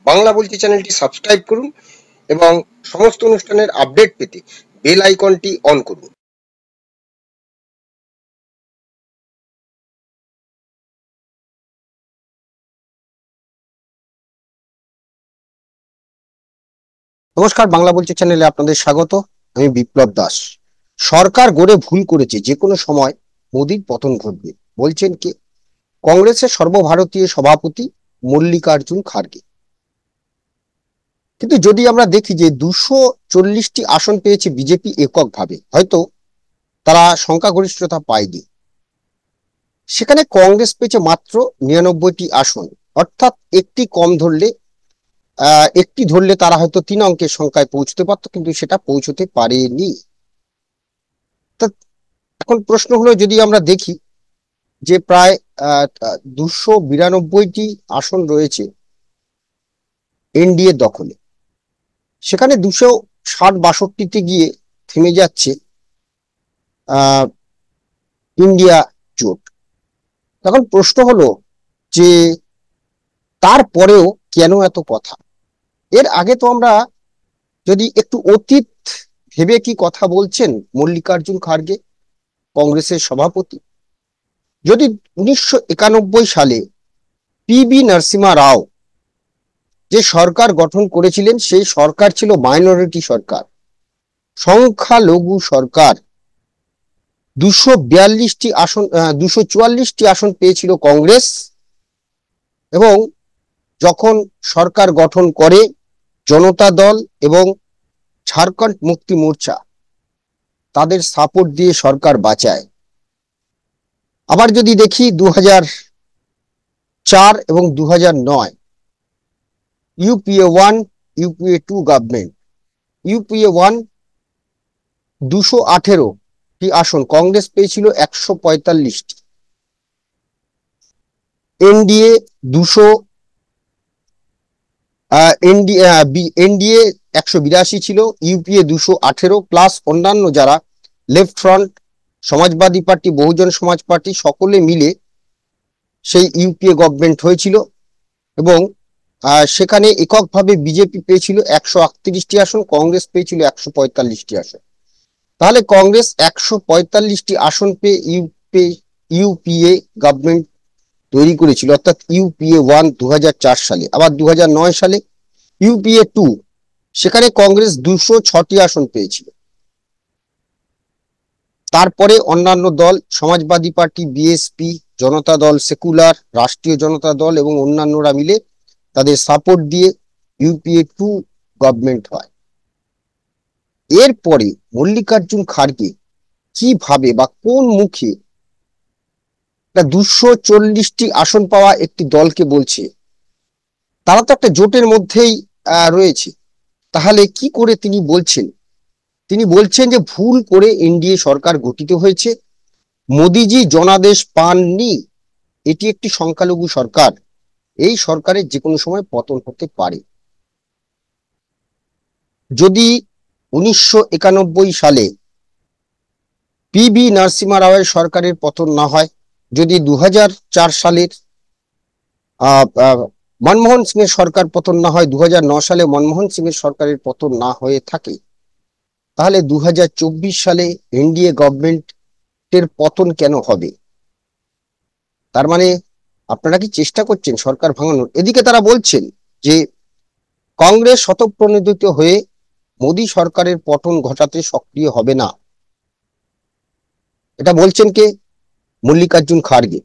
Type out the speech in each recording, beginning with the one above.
বাংলা বলছি চ্যানেলটি সাবস্ক্রাইব করুন এবং সমস্ত অনুষ্ঠানের আপডেট পেতে বেল আইকনটি অন করুন। নমস্কার, বাংলা বলছি চ্যানেলে আপনাদের স্বাগত। আমি বিপ্লব দাস। সরকার গড়ে ভুল করেছে, যে কোনো সময় মোদির পতন ঘটবে, বলছেন কে? কংগ্রেসের সর্বভারতীয় সভাপতি মল্লিকার্জুন খার্গে। কিন্তু যদি আমরা দেখি যে 240টি আসন পেয়েছে বিজেপি এককভাবে, হয়তো তারা সংখ্যাগরিষ্ঠতা পায়নি, সেখানে কংগ্রেস পেয়েছে মাত্র 99টি আসন, অর্থাৎ একটি ধরলে তারা হয়তো 3 অঙ্কের সংখ্যায় পৌঁছতে পারত, কিন্তু সেটা পৌঁছতে পারেনি। এখন প্রশ্ন হলো, যদি আমরা দেখি যে প্রায় 292টি আসন রয়েছে এনডিএ দখলে, সেখানে 260-62তে গিয়ে থেমে যাচ্ছে ইন্ডিয়া জোট। তখন প্রশ্ন হলো যে তারপরেও কেন এত কথা? এর আগে তো আমরা যদি একটু অতীত ভেবে কি কথা বলছেন মল্লিকার্জুন খার্গে, কংগ্রেসের সভাপতি, যদি 1991 সালে পিবি নরসিমহা রাও যে সরকার গঠন করেছিলেন, সেই সরকার ছিল মাইনরিটি সরকার, সংখ্যালঘু সরকার। 242টি আসন 244টি আসন পেয়েছিল কংগ্রেস, এবং যখন সরকার গঠন করে জনতা দল এবং ঝাড়খণ্ড মুক্তি মোর্চা তাদের সাপোর্ট দিয়ে সরকার বাঁচায়। আবার যদি দেখি 2004 এবং 2009 ইউপিএ 1 ইউপিএ 2 গভর্নমেন্ট, ইউপিএ 1 218টি আসন, কংগ্রেস পেয়েছিল 145টি, এনডিএ 182 ছিল, ইউপিএ 218 প্লাস অন্যান্য যারা লেফট ফ্রন্ট, সমাজবাদী পার্টি, বহুজন সমাজ পার্টি, সকলে মিলে সেই ইউপিএ গভর্নমেন্ট হয়েছিল। এবং সেখানে এককভাবে বিজেপি পেয়েছিল 138টি আসন, কংগ্রেস পেয়েছিল 145টি আসন। তাহলে কংগ্রেস 145টি আসন পেয়ে ইউপিএ গভর্নমেন্ট তৈরি করেছিল, অর্থাৎ ইউপিএ 1 2004 সালে। আবার 2009 সালে ইউপিএ 2, সেখানে কংগ্রেস 206টি আসন পেয়েছিল। তারপরে অন্যান্য দল, সমাজবাদী পার্টি, বিএসপি, জনতা দল, সেকুলার, রাষ্ট্রীয় জনতা দল এবং অন্যান্যরা মিলে তাদের সাপোর্ট দিয়ে ইউপিএ 2 গভর্নমেন্ট হয়। এরপরে মল্লিকার্জুন খার্গে কিভাবে বা কোন মুখে 240টি আসন পাওয়া একটি দলকে বলছে? তারা তো একটা জোটের মধ্যেই রয়েছে। তাহলে কি করে তিনি বলছেন? তিনি বলছেন যে ভুল করে এনডিএ সরকার গঠিত হয়েছে, মোদিজি জনাদেশ পাননি, এটি একটি সংখ্যালঘু সরকার, এই সরকারের যে কোনো সময় পতন হতে পারে। যদি 1991 সালে পিবি নরসিমহা রাওয়ের সরকারের পতন না হয়, যদি 2004 সালের মনমোহন সিং এর সরকার পতন না হয়, 2009 সালে মনমোহন সিং এর সরকারের পতন না হয়ে থাকে, তাহলে 2024 সালে এনডিএ গভর্নমেন্টের পতন কেন হবে? তার মানে আপনারা কি চেষ্টা করছেন সরকার ভাঙানোর? এদিকে তারা বলছেন যে কংগ্রেস স্বতঃপ্রণোদিত হয়ে মোদী সরকারের পতন ঘটাতে সক্রিয় হবে না। এটা বলছেন কে? মল্লিকার্জুন খার্গে।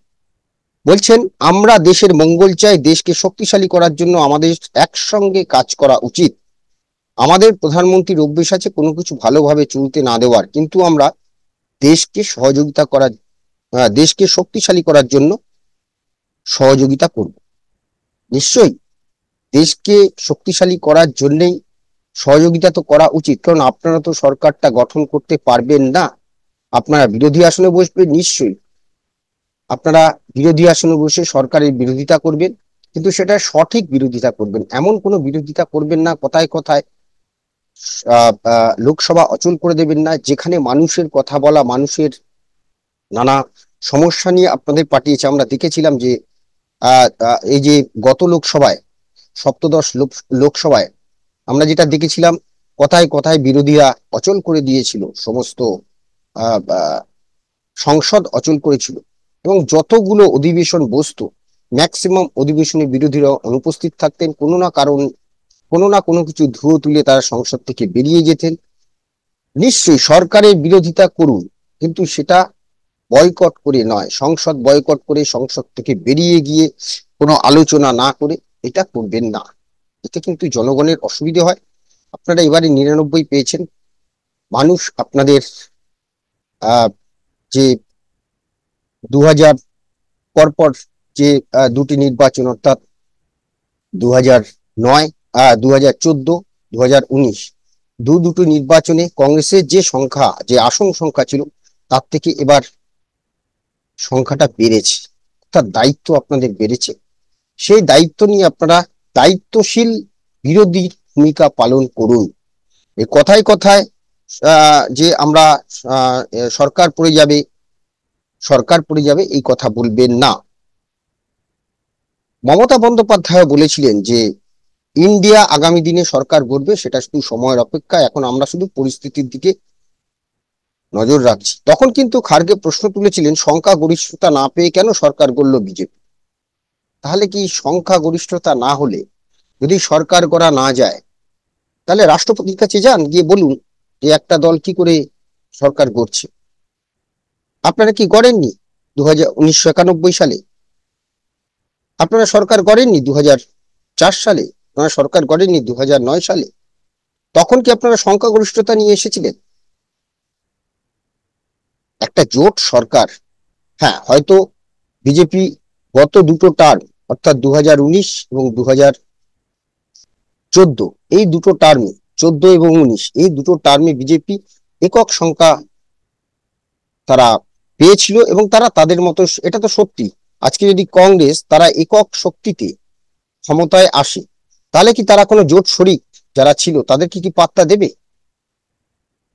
বলছেন, আমরা দেশের মঙ্গল চাই, দেশকে শক্তিশালী করার জন্য আমাদের একসঙ্গে কাজ করা উচিত। আমাদের প্রধানমন্ত্রীর অভ্যেস আছে কোনো কিছু ভালোভাবে চলতে না দেওয়ার, কিন্তু আমরা দেশকে শক্তিশালী করার জন্য সহযোগিতা করব। নিশ্চয়ই দেশকে শক্তিশালী করার জন্যই সহযোগিতা তো করা উচিত, কারণ আপনারা তো সরকারটা গঠন করতে পারবেন না, আপনারা বিরোধী আসনে বসবেন। নিশ্চয়ই আপনারা বিরোধী আসনে বসে সরকারের বিরোধিতা করবেন, কিন্তু সেটা সঠিক বিরোধিতা করবেন, এমন কোনো বিরোধিতা করবেন না কথায় কথায় লোকসভা অচল করে দেবেন না, যেখানে মানুষের কথা বলা, মানুষের নানা সমস্যা নিয়ে আপনাদের পাঠিয়েছে। আমরা দেখেছিলাম যে এই যে গত লোকসভায় সপ্তদশ লোকসভায় আমরা যেটা দেখেছিলাম, কথায় কথায় বিরোধীরা অচল করে দিয়েছিল, সমস্ত সংসদ অচল করেছিল, এবং যতগুলো অধিবেশন বসতো ম্যাক্সিমাম অধিবেশনে বিরোধীরা অনুপস্থিত থাকতেন। কোনো না কোনো কিছু ধুয়ো তুলে তারা সংসদ থেকে বেরিয়ে যেতেন। নিশ্চয়ই সরকারের বিরোধিতা করুন, কিন্তু সেটা বয়কট করে নয়, সংসদ বয়কট করে সংসদ থেকে বেরিয়ে গিয়ে কোনো আলোচনা না করে এটা করবেন না। এতে কিন্তু জনগণের অসুবিধা হয়। আপনারা এবারে 99 পেয়েছেন, মানুষ আপনাদের যে 2000 পরপর যে দুটি নির্বাচন, অর্থাৎ 2009, 2014, 2019, দুটো নির্বাচনে কংগ্রেসের যে আসন সংখ্যা ছিল তার থেকে এবার সংখ্যাটা বেড়েছে, অর্থাৎ দায়িত্ব আপনাদের বেড়েছে। সেই দায়িত্ব নিয়ে আপনারা দায়িত্বশীল বিরোধী ভূমিকা পালন করুন। এই কথায় কথায় যে আমরা সরকার পড়ে যাবে এই কথা বলবেন না। মমতা বন্দ্যোপাধ্যায় বলেছিলেন যে ইন্ডিয়া আগামী দিনে সরকার গড়বে, সেটা শুধু সময়ের অপেক্ষা, এখন আমরা শুধু পরিস্থিতির দিকে নজর রাখছি। তখন কিন্তু খার্গে প্রশ্ন তুলেছিলেন, সংখ্যাগরিষ্ঠতা না পেয়ে কেন সরকার গড়ল বিজেপি? তাহলে কি সংখ্যাগরিষ্ঠতা না হলে, যদি সরকার গড়া না যায়, তাহলে রাষ্ট্রপতির কাছে যান, গিয়ে বলুন যে একটা দল কি করে সরকার গড়ছে। আপনারা কি গড়েননি 1991 সালে? আপনারা সরকার গড়েননি 2004 সালে? আপনারা সরকার গড়েননি 2009 সালে? তখন কি আপনারা সংখ্যাগরিষ্ঠতা নিয়ে এসেছিলেন? একটা জোট সরকার, হ্যাঁ হয়তো বিজেপি গত দুটো টার্ম, অর্থাৎ 2019 এবং 2014, এই দুটো টার্মে, 14 এবং 19, এই দুটো টার্মে বিজেপি একক সংখ্যা তারা পেয়েছিল, এবং তারা তাদের মতো, এটা তো সত্যি। আজকে যদি কংগ্রেস তারা একক শক্তিতে ক্ষমতায় আসে, তাহলে কি তারা কোনো জোট শরিক যারা ছিল তাদেরকে কি পাত্তা দেবে?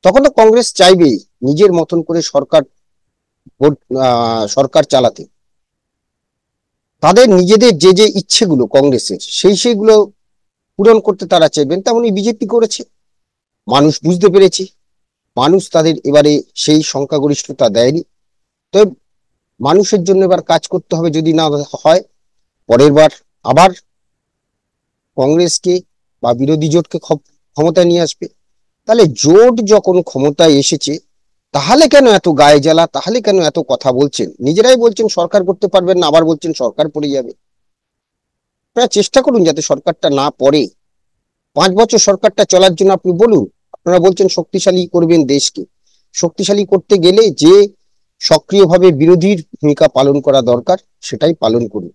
তখন তো কংগ্রেস চাইবেই নিজের মতন করে সরকার চালাতে। তাদের নিজেদের যে ইচ্ছেগুলো কংগ্রেসের, সেইগুলো পূরণ করতে তারা চাইবেন, তেমনই বিজেপি করেছে। মানুষ বুঝতে পেরেছে, মানুষ তাদের এবারে সেই সংখ্যাগরিষ্ঠতা দেয়নি। তো মানুষের জন্য এবার কাজ করতে হবে, যদি না হয় পরের বার আবার কংগ্রেসকে বা বিরোধী জোটকে ক্ষমতায় নিয়ে আসবে। তাহলে জোট যখন ক্ষমতায় এসেছে, তাহলে কেন এত গায়ে জ্বালা, তাহলে কেন এত কথা বলছেন? নিজেরাই বলছেন সরকার করতে পারবেন না, আবার বলছেন সরকার পড়ে যাবে। আপনারা চেষ্টা করুন যাতে সরকারটা না পড়ে। 5 বছর সরকারটা চলার জন্য আপনি বলুন। আপনারা বলছেন শক্তিশালী করবেন দেশকে, শক্তিশালী করতে গেলে যে সক্রিয়ভাবে বিরোধীর ভূমিকা পালন করা দরকার সেটাই পালন করুন,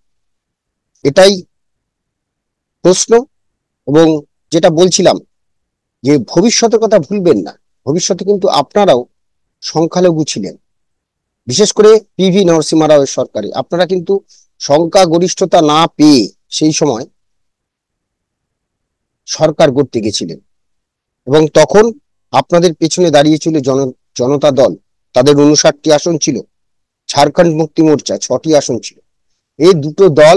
এটাই প্রশ্ন। এবং যেটা বলছিলাম যে ভবিষ্যতের কথা ভুলবেন না, ভবিষ্যতে কিন্তু আপনারাও সংখ্যালঘু ছিলেন, বিশেষ করে পিভি নরসিংহ রাওয়ের সরকারে আপনারা কিন্তু সংখ্যাগরিষ্ঠতা না পেয়ে সেই সময় সরকার গড়তে গেছিলেন, এবং তখন আপনাদের পেছনে দাঁড়িয়েছিল জনতা দল, তাদের 59টি আসন ছিল, ঝাড়খণ্ড মুক্তি মোর্চা 6টি আসন ছিল। এই দুটো দল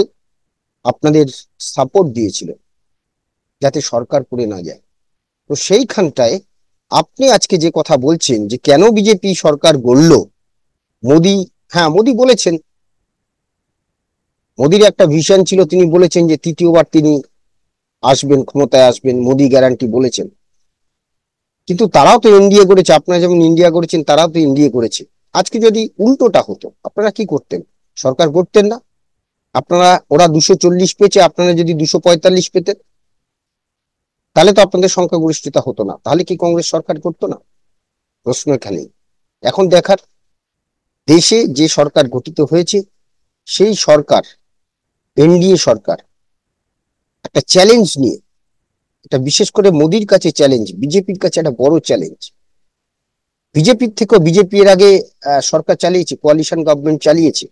আপনাদের সাপোর্ট দিয়েছিল যাতে সরকার করে না যায়। তো সেইখানটায় আপনি আজকে যে কথা বলছেন যে কেন বিজেপি সরকার গড়ল, মোদি, হ্যাঁ মোদি বলেছেন, মোদির একটা ভিশন ছিল, তিনি বলেছেন যে তৃতীয়বার তিনি আসবেন, ক্ষমতায় আসবেন, মোদি গ্যারান্টি বলেছেন। কিন্তু তারাও তো এনডিএ করেছে, আপনারা যেমন ইন্ডিয়া করেছেন তারাও তো এনডিএ করেছে। আজকে যদি উল্টোটা হতো, আপনারা কি করতেন? সরকার করতেন না। ওরা 240 পেয়েছে, আপনারা যদি 245 পেতেন, তাহলে তো আপনাদের সংখ্যাগরিষ্ঠতা হতো না, তাহলে কি কংগ্রেস সরকার করতো না? প্রশ্ন এখানেই। এখন দেখার, দেশে যে সরকার গঠিত হয়েছে সেই সরকার, এনডিএ সরকার, একটা চ্যালেঞ্জ নিয়ে, এটা বিশেষ করে মোদির কাছে চ্যালেঞ্জ, বিজেপির কাছে একটা বড় চ্যালেঞ্জ। বিজেপির থেকেও বিজেপি এর আগে সরকার চালিয়েছে, কোয়ালিশন গভর্নমেন্ট চালিয়েছে,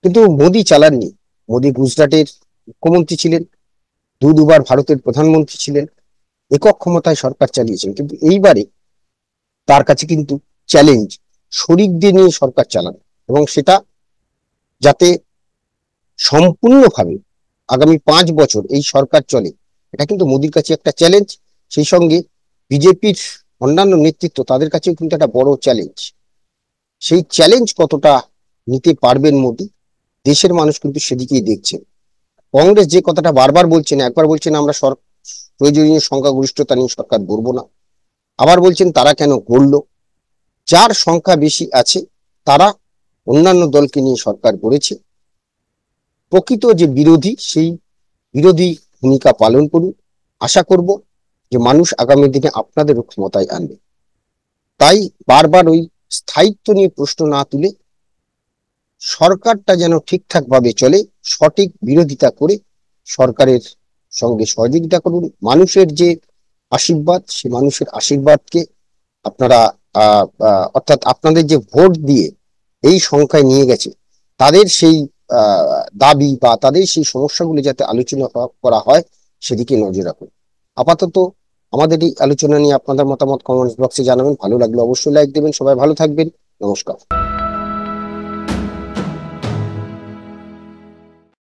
কিন্তু মোদি চালাননি। মোদি গুজরাটের মুখ্যমন্ত্রী ছিলেন, দুবার ভারতের প্রধানমন্ত্রী ছিলেন, একক ক্ষমতায় সরকার চালিয়েছেন। কিন্তু এইবারে তার কাছে কিন্তু চ্যালেঞ্জ শরিকদের নিয়ে সরকার চালানো, এবং সেটা যাতে সম্পূর্ণভাবে আগামী 5 বছর এই সরকার চলে, এটা কিন্তু মোদির কাছে একটা চ্যালেঞ্জ। সেই সঙ্গে বিজেপির অন্যান্য নেতৃত্ব, তাদের কাছেও কিন্তু একটা বড় চ্যালেঞ্জ। সেই চ্যালেঞ্জ কতটা নিতে পারবেন মোদি, দেশের মানুষ কিন্তু সেদিকেই দেখছেন। কংগ্রেস যে কথাটা বারবার বলছেন, একবার বলছেন আমরা প্রয়োজনীয় সংখ্যাগরিষ্ঠতা নিয়ে সরকার গড়ব না, আবার বলছেন তারা কেন গড়লো। যার সংখ্যা বেশি আছে তারা অন্যান্য দলকে নিয়ে সরকার গড়েছে। প্রকৃত যে বিরোধী, সেই বিরোধী ভূমিকা পালন করুন। আশা করব যে মানুষ আগামী দিনে আপনাদেরও ক্ষমতায় আনবে। তাই বারবার ওই স্থায়িত্ব নিয়ে প্রশ্ন না তুলে সরকারটা যেন ঠিকঠাক ভাবে চলে, সঠিক বিরোধিতা করে সরকারের সঙ্গে সহযোগিতা করুন। মানুষের যে আশীর্বাদ, সে মানুষের আশীর্বাদকে আপনারা অর্থাৎ আপনাদের যে ভোট দিয়ে এই সংখ্যায় নিয়ে গেছে, তাদের সেই দাবি বা তাদের সেই সমস্যাগুলি যাতে আলোচনা করা হয়, সেদিকে নজর রাখুন। আপাতত আমাদের এই আলোচনা নিয়ে আপনাদের মতামত কমেন্ট বক্সে জানাবেন। ভালো লাগলে অবশ্যই লাইক দেবেন। সবাই ভালো থাকবেন। নমস্কার।